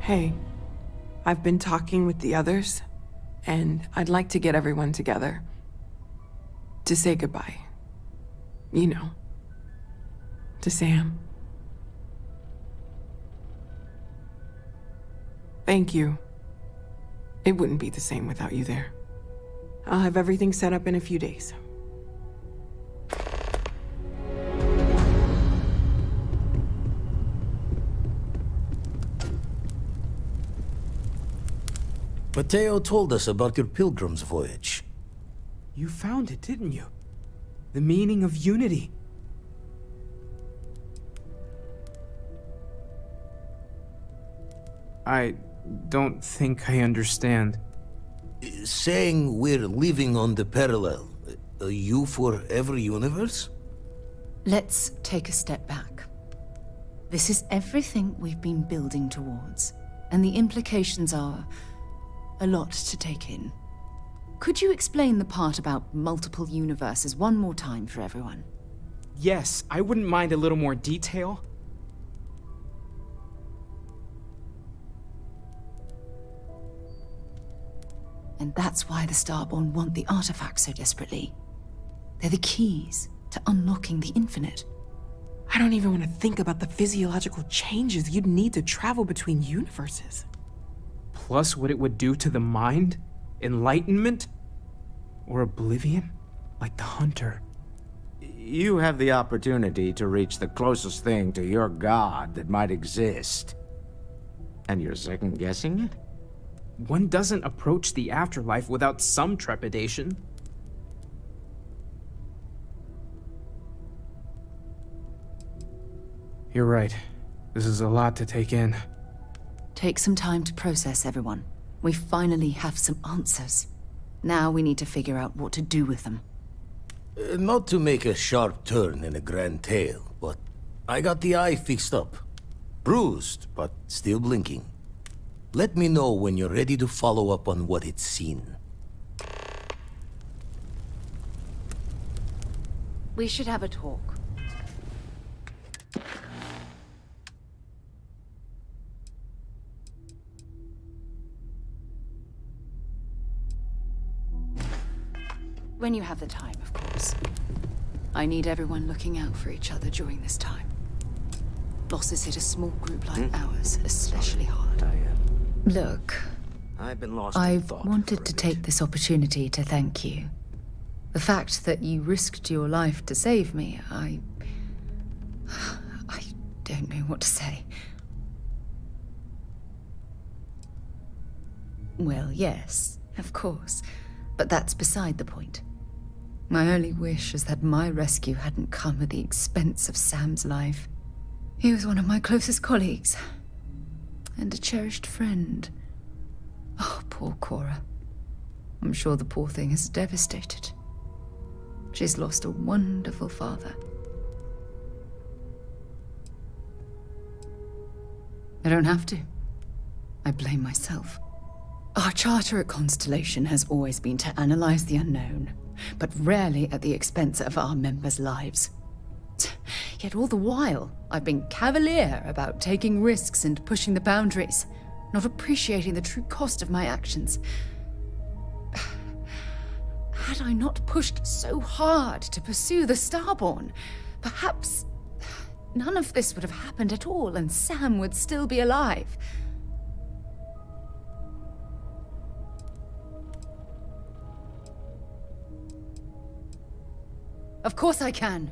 Hey, I've been talking with the others, and I'd like to get everyone together. To say goodbye. You know. To Sam. Thank you. It wouldn't be the same without you there. I'll have everything set up in a few days. Mateo told us about your pilgrim's voyage. You found it, didn't you? The meaning of unity. I don't think I understand. Saying we're living on the parallel, you for every universe? Let's take a step back. This is everything we've been building towards, and the implications are a lot to take in. Could you explain the part about multiple universes one more time for everyone? Yes, I wouldn't mind a little more detail. And that's why the Starborn want the artifacts so desperately. They're the keys to unlocking the infinite. I don't even want to think about the physiological changes you'd need to travel between universes. Plus what it would do to the mind? Enlightenment? Or oblivion? Like the Hunter. You have the opportunity to reach the closest thing to your god that might exist. And you're second-guessing it? One doesn't approach the afterlife without some trepidation. You're right. This is a lot to take in. Take some time to process, everyone. We finally have some answers. Now we need to figure out what to do with them. Not to make a sharp turn in a grand tale, but I got the eye fixed up. Bruised, but still blinking. Let me know when you're ready to follow up on what it's seen. We should have a talk. When you have the time, of course. I need everyone looking out for each other during this time. Losses hit a small group like ours especially hard. Look, I've been lost in I've thought wanted for a to bit. take this opportunity to thank you. The fact that you risked your life to save me, I don't know what to say. Well, yes, of course, but that's beside the point. My only wish is that my rescue hadn't come at the expense of Sam's life. He was one of my closest colleagues, and a cherished friend. Oh, poor Cora. I'm sure the poor thing is devastated. She's lost a wonderful father. I don't have to. I blame myself. Our charter at Constellation has always been to analyze the unknown, but rarely at the expense of our members' lives. Yet all the while, I've been cavalier about taking risks and pushing the boundaries, not appreciating the true cost of my actions. Had I not pushed so hard to pursue the Starborn, perhaps none of this would have happened at all and Sam would still be alive. Of course I can.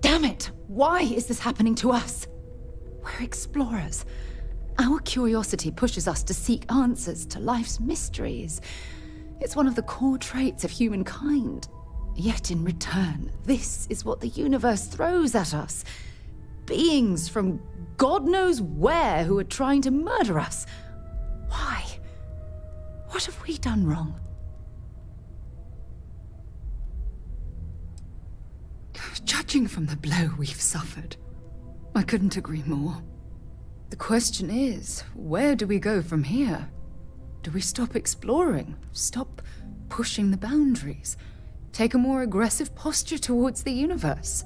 Damn it! Why is this happening to us? We're explorers. Our curiosity pushes us to seek answers to life's mysteries. It's one of the core traits of humankind. Yet in return, this is what the universe throws at us. Beings from God knows where who are trying to murder us. Why? What have we done wrong? Judging from the blow we've suffered, I couldn't agree more. The question is, where do we go from here? Do we stop exploring? Stop pushing the boundaries? Take a more aggressive posture towards the universe?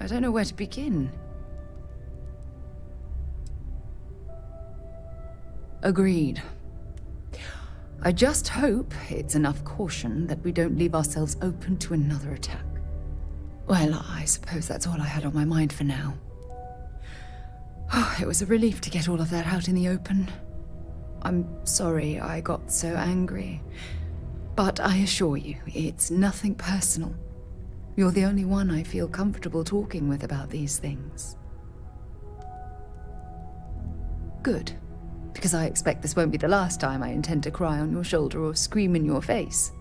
I don't know where to begin. Agreed. I just hope it's enough caution that we don't leave ourselves open to another attack. Well, I suppose that's all I had on my mind for now. It was a relief to get all of that out in the open. I'm sorry I got so angry. But I assure you, it's nothing personal. You're the only one I feel comfortable talking with about these things. Good. Because I expect this won't be the last time I intend to cry on your shoulder or scream in your face.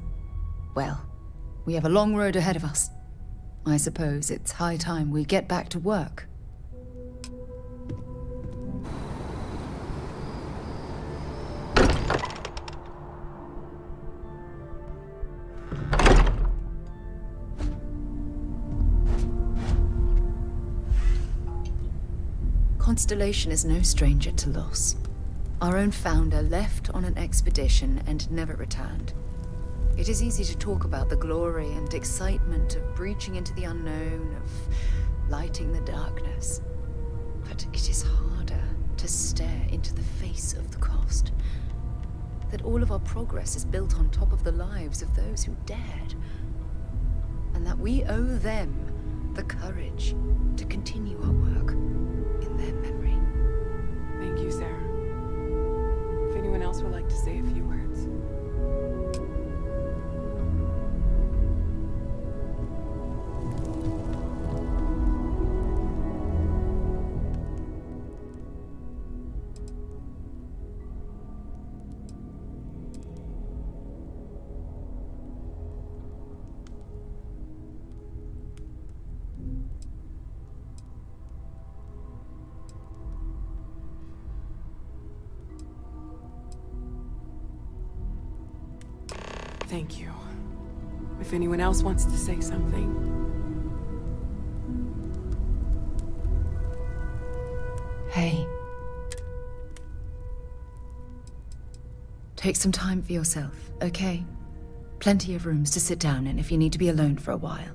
Well, we have a long road ahead of us. I suppose it's high time we get back to work. Constellation is no stranger to loss. Our own founder left on an expedition and never returned. It is easy to talk about the glory and excitement of breaching into the unknown, of lighting the darkness. But it is harder to stare into the face of the cost. That all of our progress is built on top of the lives of those who dared. And that we owe them the courage to continue our work in their memory. Thank you, Sarah. If anyone else would like to say a few words. Thank you. If anyone else wants to say something. Hey. Take some time for yourself, okay? Plenty of rooms to sit down in if you need to be alone for a while.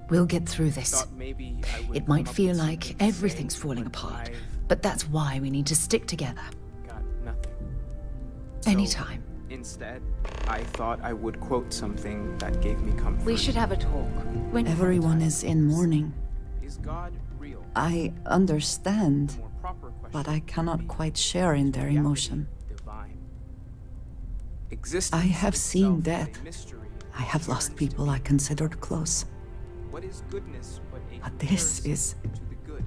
We'll get through this. Thought maybe I would It might come up feel with like something to everything's say, falling but apart, I've but that's why we need to stick together. got nothing. Anytime. Instead, I thought I would quote something that gave me comfort. We should have a talk. Everyone is in mourning. Is God real? I understand, More proper question but I would cannot be, quite share in their reality emotion. divine? Existence I have seen itself is a death. mystery I have lost concerned to people me. I considered close. What is goodness but a But this comparison is- to the good?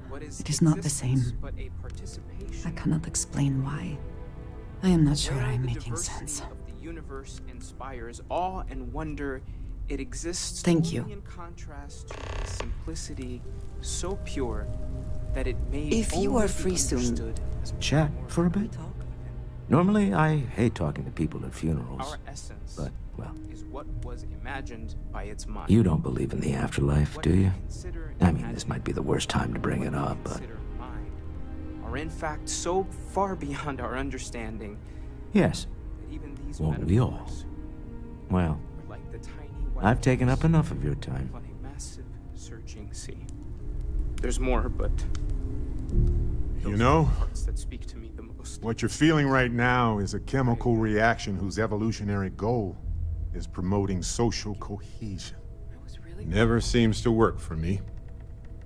What is It is not the existence same. but a participation? I cannot explain why. I am not sure Where I'm the making diversity sense. of the universe inspires awe and wonder, it exists Thank only you. in contrast to a simplicity so pure that it may If you only are be free soon, understood as Chat more for a bit? even. Normally, I hate talking to people at funerals. Our essence But, well, is what was imagined by its mind. you don't believe in the afterlife, What do we you? consider I mean, this might be the imagination, worst time to bring what it we up, but consider mind, are in fact so far beyond our understanding yes, that even these won't we all? metaphors Well, are like the tiny white I've taken up dots enough of your time. on a massive searching sea. There's more, but You those know, are the parts that speak to me the most. what you're feeling right now is a chemical reaction whose evolutionary goal is promoting social cohesion. I was really. Never seems to work for me.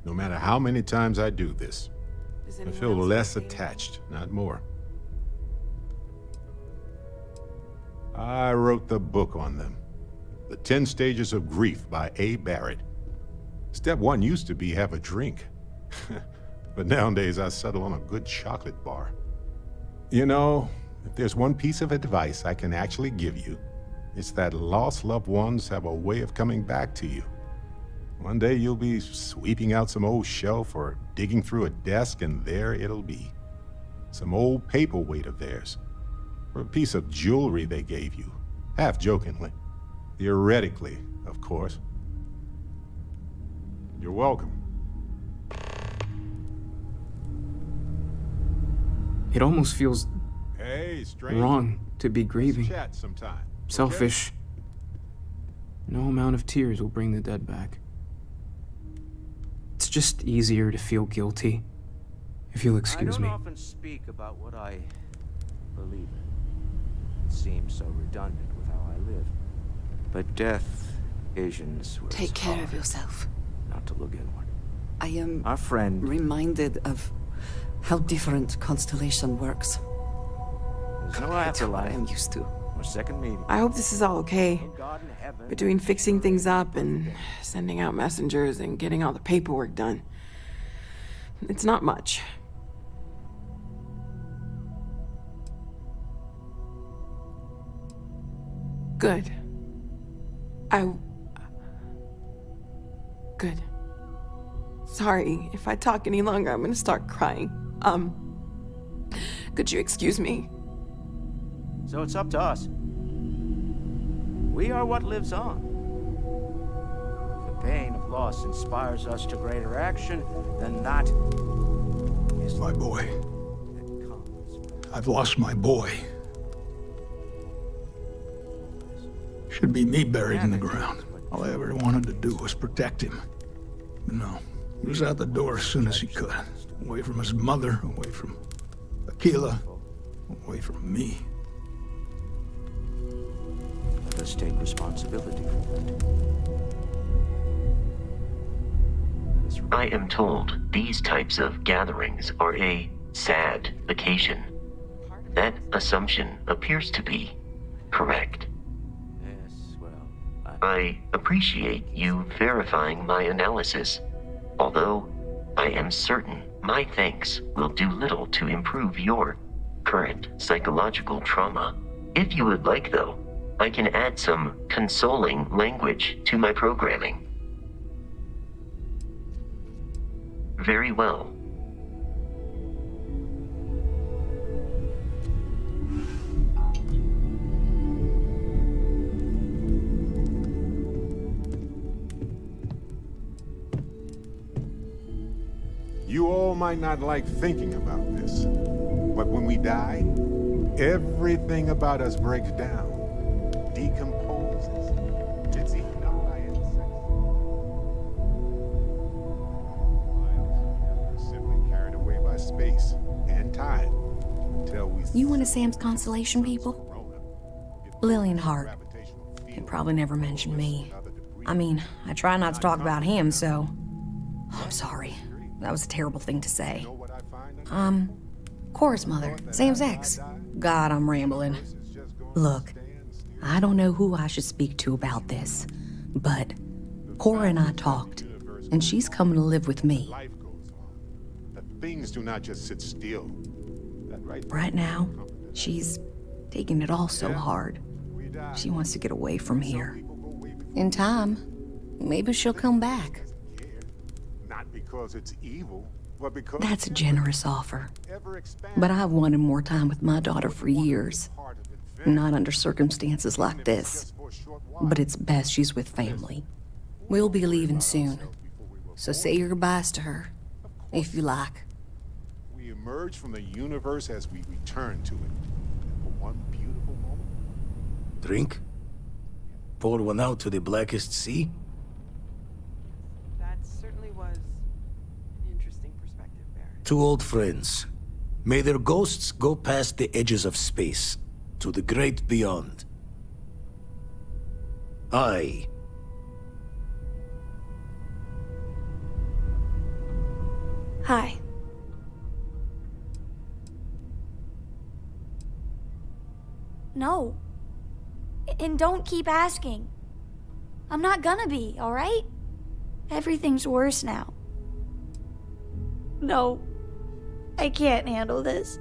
No matter how many times I do this, Does I anyone feel else less wanna say attached, not more. I wrote the book on them. The 10 Stages of Grief by A. Barrett. Step 1 used to be have a drink. But nowadays I settle on a good chocolate bar. You know, if there's one piece of advice I can actually give you, it's that lost loved ones have a way of coming back to you. One day you'll be sweeping out some old shelf or digging through a desk, and there it'll be. Some old paperweight of theirs, or a piece of jewelry they gave you, half jokingly. Theoretically, of course. You're welcome. It almost feels Hey, stranger. wrong to be grieving. Chat sometime. okay? Selfish. No amount of tears will bring the dead back. It's just easier to feel guilty. If you'll excuse I me. don't often speak about what I believe in. It seems so redundant with how I live. But death occasions where Take it's care hard of yourself. not to look inward. I am Our friend reminded of how different Constellation works. is no Compared to what afterlife I'm used to. or second meeting. I hope this is all okay. No God in heaven. Between fixing things up and sending out messengers and getting all the paperwork done. It's not much. Good. Good. Sorry, if I talk any longer, I'm gonna start crying. Could you excuse me? So it's up to us. We are what lives on. If the pain of loss inspires us to greater action, then that is My boy. that comes. I've lost my boy. Should be me buried in the ground. All I ever wanted to do was protect him. But no, he was out the door as soon as he could. Away from his mother, away from Aquila, away from me. Let us take responsibility for it. I am told these types of gatherings are a sad occasion. That assumption appears to be correct. Yes, well, I appreciate you verifying my analysis, although I am certain my thanks will do little to improve your current psychological trauma. If you would like, though, I can add some consoling language to my programming. Very well. You all might not like thinking about this, but when we die, everything about us breaks down, decomposes, gets eaten up by insects. We're simply carried away by space and time until we. You one of Sam's constellation people? Lillian Hart. He probably never mentioned me. I mean, I try not to talk about him, so... I'm sorry. That was a terrible thing to say. Cora's mother, Sam's ex. God, I'm rambling. Look, I don't know who I should speak to about this, but Cora and I talked, and she's coming to live with me. Life goes on. That things do not just sit still. That Right now, she's taking it all so hard. She wants to get away from here. In time, maybe she'll come back. Not because it's evil, but because That's a generous offer. ever expand. But I've wanted more time with my daughter for years. Not under circumstances like this. But it's best she's with family. We'll be leaving soon. So say your goodbyes to her, if you like. We emerge from the universe as we return to it. For one beautiful moment. Drink? Pour one out to the blackest sea? That certainly was an interesting perspective, Barrett. Two old friends. May their ghosts go past the edges of space, to the great beyond. I... Hi. No. And don't keep asking. I'm not gonna be, alright? Everything's worse now. No. I can't handle this.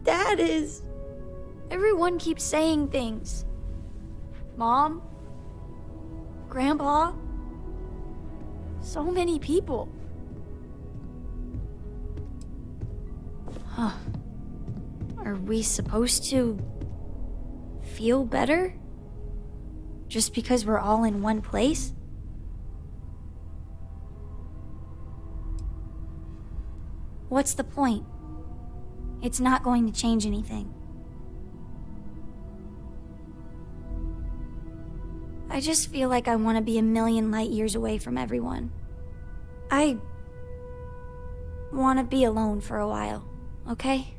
Dad is... Everyone keeps saying things. Mom? Grandpa? So many people. Huh. Are we supposed to feel better? Just because we're all in one place? What's the point? It's not going to change anything. I just feel like I want to be a million light years away from everyone. I want to be alone for a while, okay?